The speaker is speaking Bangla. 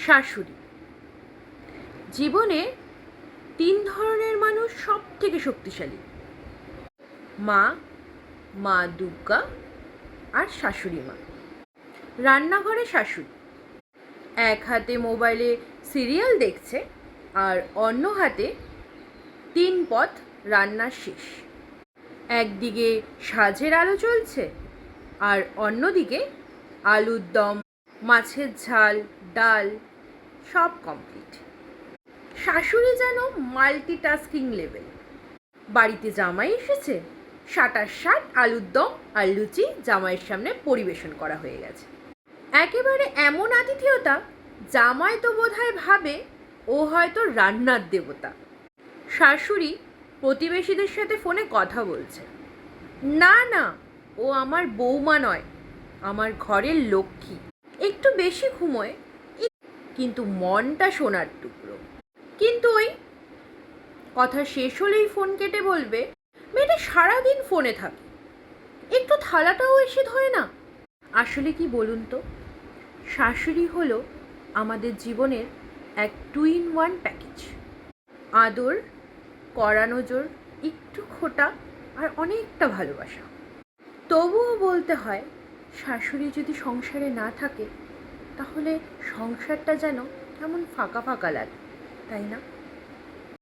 শাশুড়ি। জীবনে 3 ধরনের মানুষ সব থেকে শক্তিশালী: মা, মা দুর্গা আর শাশুড়ি মা। রান্নাঘরে শাশুড়ি এক হাতে মোবাইলে সিরিয়াল দেখছে আর অন্য হাতে 3 পদ রান্নার শেষ। একদিকে সাজের আলো চলছে আর অন্যদিকে আলুর দম, মাছের ঝাল, ডাল সব কমপ্লিট। শাশুড়ি যেন মাল্টিটাস্কিং লেভেল। বাড়িতে জামাই এসেছে, 60 আলুর দম আর লুচি জামাইয়ের সামনে পরিবেশন করা হয়ে গেছে। একেবারে এমন আতিথেয়তা, জামাই তো বোধহয় ভাবে ও হয়তো রান্নার দেবতা। শাশুড়ি প্রতিবেশীদের সাথে ফোনে কথা বলছে। না না, ও আমার বৌমা নয়, আমার ঘরের লক্ষ্মী। একটু বেশি ঘুমোয়, কিন্তু মনটা সোনার টুকরো। কিন্তু ওই কথা শেষ হলেই ফোন কেটে বলবে, মেয়েটা সারাদিন ফোনে থাকে, একটু থালাটাও এসে ধরে না। আসলে কি বলুন তো, শাশুড়ি হলো আমাদের জীবনের এক 2-in-1 প্যাকেজ। আদর, কড়া নজর, একটু খোটা আর অনেকটা ভালোবাসা। তবুও বলতে হয়, শাশুড়ি যদি সংসারে না থাকে তাহলে সংসারটা যেন কেমন ফাঁকা ফাঁকা লাগে, তাই না?